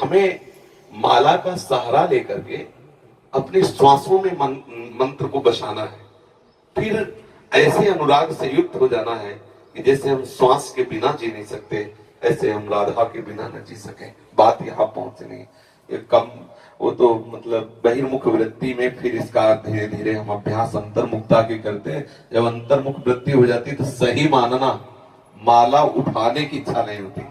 हमें माला का सहारा लेकर के अपने श्वासों में मंत्र को बसाना है। फिर ऐसे अनुराग से युक्त हो जाना है कि जैसे हम श्वास के बिना जी नहीं सकते, ऐसे हम राधा के बिना न जी सके। बात यहाँ पहुंचनी, ये कम वो तो मतलब बहिर्मुख वृत्ति में, फिर इसका धीरे धीरे हम अभ्यास अंतर्मुखता के करते हैं। जब अंतर्मुख वृत्ति हो जाती है तो सही मानना, माला उठाने की इच्छा नहीं होती,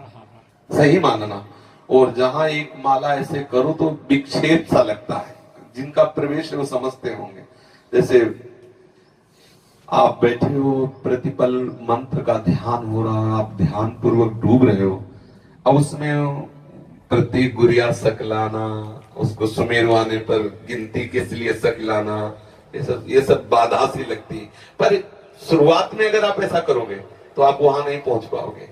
सही मानना। और जहां एक माला ऐसे करो तो विक्षेप सा लगता है, जिनका प्रवेश है वो समझते होंगे। जैसे आप बैठे हो, प्रतिपल मंत्र का ध्यान हो रहा, आप ध्यान पूर्वक डूब रहे हो, अब उसमें प्रत्येक गुरिया सकलाना, उसको सुमेरवाने पर गिनती किस लिए सकलाना, ये सब बाधा सी लगती है। पर शुरुआत में अगर आप ऐसा करोगे तो आप वहां नहीं पहुंच पाओगे।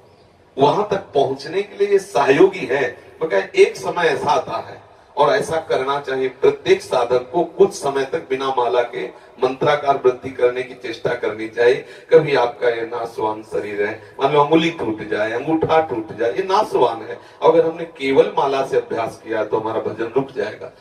वहां तक पहुंचने के लिए सहयोगी है, मगर एक समय ऐसा आता है और ऐसा करना चाहिए। प्रत्येक साधक को कुछ समय तक बिना माला के मंत्राकार वृद्धि करने की चेष्टा करनी चाहिए। कभी आपका ये नासवान शरीर है, मान लो अंगुली टूट जाए, अंगूठा टूट जाए, ये नासवान है। अगर हमने केवल माला से अभ्यास किया तो हमारा भजन रुक जाएगा।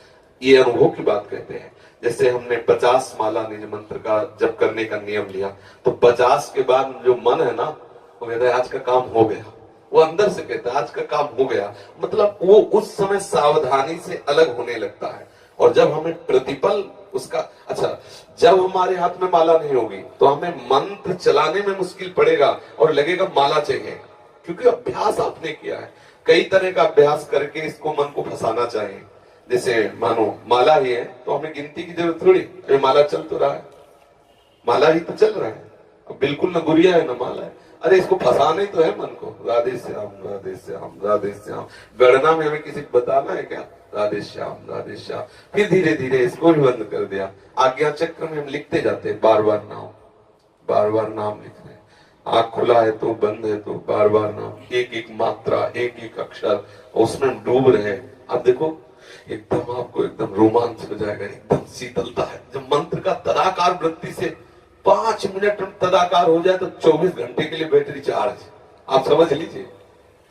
ये अनुभव की बात कहते हैं। जैसे हमने 50 माला निज मंत्र का जप करने का नियम लिया, तो 50 के बाद जो मन है ना, वो कहता है आज का काम हो गया। वो अंदर से कहता है आज का काम हो गया, मतलब वो उस समय सावधानी से अलग होने लगता है। और जब हमें प्रतिपल उसका, अच्छा, जब हमारे हाथ में माला नहीं होगी तो हमें मंत्र चलाने में मुश्किल पड़ेगा और लगेगा माला चाहिए, क्योंकि अभ्यास आपने किया है। कई तरह का अभ्यास करके इसको मन को फंसाना चाहिए। जैसे मानो माला ही है तो हमें गिनती की जरूरत थोड़ी, अरे माला चल तो रहा है, माला ही तो चल रहा है, अब बिल्कुल न गुरिया है न माला है। अरे इसको फंसाना ही तो है मन को, राधे श्याम राधे श्याम राधे श्याम। गणना में हमें किसी को बताना है क्या, राधे श्याम राधे श्याम। फिर धीरे धीरे इसको भी बंद कर दिया। आज्ञा चक्र में हम लिखते जाते हैं, बार बार नाम लिख रहे हैं। आंख खुला है तो बंद है तो बार बार नाम, एक एक मात्रा, एक एक अक्षर, उसमें हम डूब रहे हैं। अब देखो एकदम आपको एकदम रोमांच हो जाएगा, एकदम शीतलता है। जब मंत्र का तदाकार वृत्ति से 5 मिनट तदाकार हो जाए तो 24 घंटे के लिए बैटरी चार्ज। आप समझ लीजिए,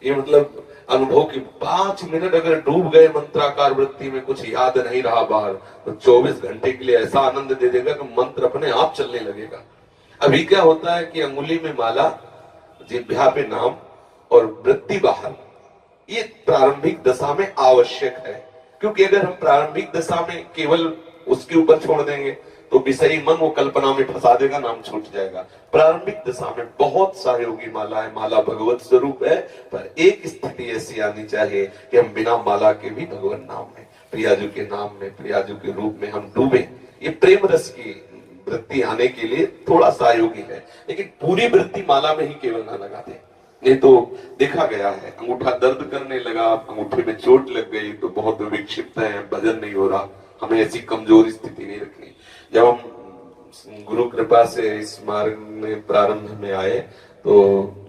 ये मतलब अनुभव की 5 मिनट अगर डूब गए मंत्राकार वृत्ति में, कुछ याद नहीं रहा बाहर, तो 24 घंटे के लिए ऐसा आनंद दे देगा कि मंत्र अपने आप चलने लगेगा। अभी क्या होता है कि अंगुली में माला, जिह्वा पे नाम और वृत्ति बाहर, ये प्रारंभिक दशा में आवश्यक है। क्योंकि अगर हम प्रारंभिक दशा में केवल उसके ऊपर छोड़ देंगे तो विषयी मन वो कल्पना में फंसा देगा, नाम छूट जाएगा। प्रारंभिक दशा में बहुत सहयोगी माला है, माला भगवत स्वरूप है, पर एक स्थिति ऐसी आनी चाहिए कि हम बिना माला के भी भगवान नाम में, प्रियाजू के नाम में, प्रियाजू के रूप में हम डूबे। ये प्रेम रस की वृत्ति आने के लिए थोड़ा सहयोगी है, लेकिन पूरी वृत्ति माला में ही केवल ना लगा दे। ये तो देखा गया है, अंगूठा दर्द करने लगा, अंगूठे में चोट लग गई तो बहुत विक्षिप्त है, भजन नहीं हो रहा। हमें ऐसी कमजोर स्थिति नहीं रखनी। जब हम गुरु कृपा से इस मार्ग में प्रारंभ में आए तो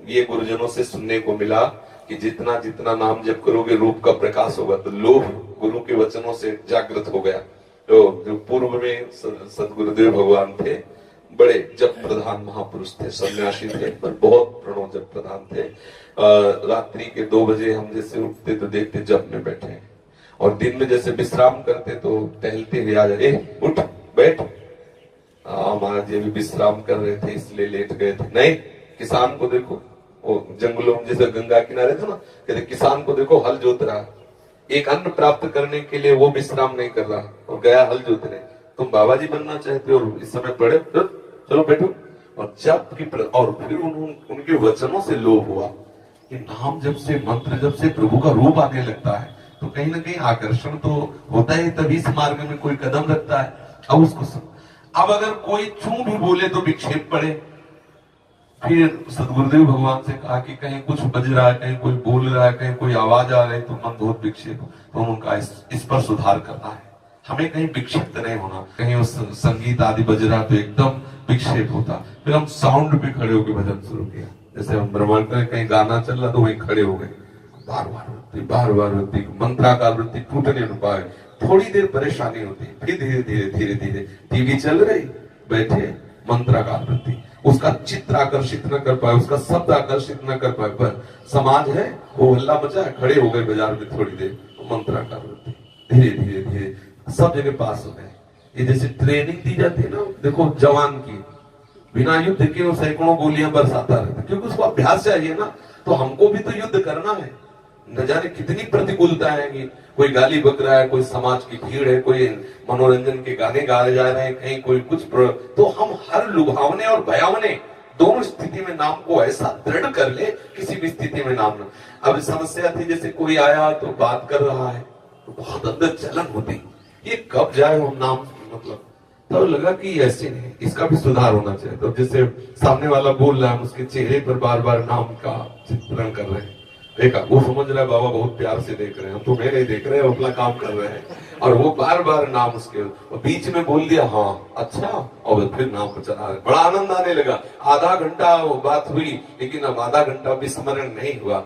ये गुरुजनों से सुनने को मिला कि जितना जितना नाम जप करोगे रूप का प्रकाश होगा। तो लोभ गुरु के वचनों से जागृत हो गया। तो जो पूर्व में सदगुरुदेव भगवान थे, बड़े जप प्रधान महापुरुष थे, सन्यासी थे, पर बहुत प्रणव जप प्रधान थे। रात्रि के 2 बजे हम जैसे उठते तो देखते जप में बैठे हैं, और दिन में जैसे विश्राम करते तो टहलते हुए आ जाए, उठ बैठ। महाराज जी भी विश्राम कर रहे थे इसलिए लेट गए थे। नहीं, किसान को देखो, वो जंगलों में जैसे गंगा किनारे था ना, कहते किसान को देखो हल जोत रहा, एक अन्न प्राप्त करने के लिए वो विश्राम नहीं कर रहा और गया हल जोतने। तुम बाबा जी बनना चाहते हो इस समय पढ़े, चलो बैठो। और जब की और फिर उनके वचनों से लोभ हुआ कि नाम जब से, मंत्र जब से प्रभु का रूप आने लगता है तो कहीं ना कहीं आकर्षण तो होता है, तभी इस मार्ग में कोई कदम रखता है। अब उसको अब अगर कोई चू भी बोले तो विक्षेप पड़े। फिर सदगुरुदेव भगवान से कहा कि कहीं कुछ बज रहा है, कहीं कोई बोल रहा है, कहीं कोई आवाज आ रही तो मन बहुत विक्षेप, तो उनका इस पर सुधार करना है। हमें कहीं विक्षिप्त नहीं होना, कहीं उस संगीत आदि बज रहा तो एकदम विक्षेप होता। फिर हम साउंड पे खड़े होकर भजन शुरू किया। जैसे हम ब्रह्मांड में कहीं गाना चल रहा तो वहीं खड़े हो गए, बार बार वृत्ति, मंत्राकार वृत्ति टूटने न पाए। थोड़ी देर परेशानी होती, फिर धीरे धीरे टीवी चल रही, बैठे मंत्राकार वृत्ति। उसका चित्र आकर्षित न कर पाए, उसका शब्द आकर्षित न कर पाए, पर समाज है वो हल्ला मचा, खड़े हो गए बाजार में थोड़ी देर, मंत्राकार होते धीरे धीरे धीरे सब जगह पास हो गए। ये जैसे ट्रेनिंग दी जाती है ना, देखो जवान की, बिना युद्ध के वो सैकड़ों गोलियां बरसाता रहता, क्योंकि उसको अभ्यास चाहिए ना। तो हमको भी तो युद्ध करना है, न जाने कितनी प्रतिकूलता है कि कोई गाली बक रहा है, कोई समाज की भीड़ है, कोई मनोरंजन के गाने गाए जा रहे हैं, कहीं कोई कुछ तो हम हर लुभावने और भयावने दोनों स्थिति में नाम को ऐसा दृढ़ कर ले, किसी भी स्थिति में नाम ना। अब समस्या थी जैसे कोई आया तो बात कर रहा है तो बहुत अंदर जलन होती, ये कब जाए हम नाम, मतलब तो लगा कि ऐसे नहीं, इसका भी सुधार होना चाहिए। तो जैसे सामने वाला बोल रहा है, उसके चेहरे पर बार बार नाम का चित्रण कर रहे हैं, देखा वो समझ रहा है बाबा बहुत प्यार से देख रहे हैं, हम तो नहीं देख रहे हैं, अपना काम कर रहे हैं, और वो बार बार नाम उसके बीच में बोल दिया हाँ अच्छा, और फिर नाम को चला रहे, बड़ा आनंद आने लगा। आधा घंटा वो बात हुई, लेकिन अब आधा घंटा विस्मरण नहीं हुआ।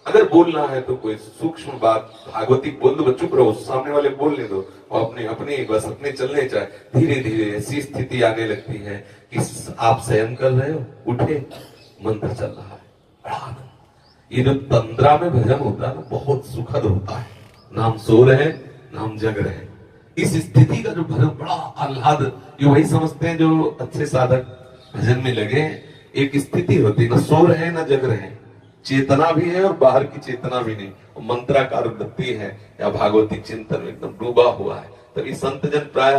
अगर बोलना है तो कोई सूक्ष्म बात भागवती बोल दो, चुप रहो, सामने वाले बोलने दो, और अपने अपने बस अपने चलने चाहे। धीरे धीरे ऐसी स्थिति आने लगती है कि आप शयन कर रहे हो, उठे, मंत्र चल रहा है, बड़ा आनंद। ये जो तंद्रा में भजन होता है ना, बहुत सुखद होता है। नाम सो रहे, नाम जग रहे, इस स्थिति का जो भजन बड़ा आह्लाद, ये वही समझते हैं जो अच्छे साधक भजन में लगे। एक स्थिति होती है, न सो रहे न जग रहे, चेतना भी है और बाहर की चेतना भी नहीं, मंत्राकार वृत्ति है या भागवती चिंतन में एकदम डूबा हुआ है। तभी संत जन प्राय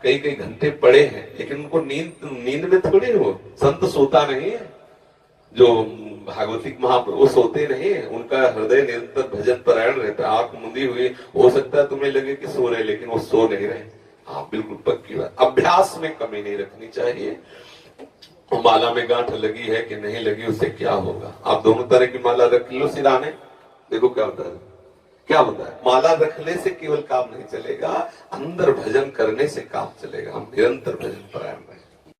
कई कई घंटे पड़े हैं, लेकिन उनको नींद में थोड़ी हो, संत सोता नहीं है, जो भागवतिक महाप्रभु सोते नहीं है, उनका हृदय निरंतर भजन परायण रहता है। आंख मुंदी हुई, हो सकता है तुम्हें लगे कि सो रहे, लेकिन वो सो नहीं रहे। हाँ बिल्कुल पक्की बात, अभ्यास में कमी नहीं रखनी चाहिए। माला में गांठ लगी है कि नहीं लगी, उससे क्या होगा। आप दोनों तरह की माला रख लो सिराने, देखो क्या होता है, क्या होता है। माला रखने से केवल काम नहीं चलेगा, अंदर भजन करने से काम चलेगा। हम निरंतर भजन परायण रहे।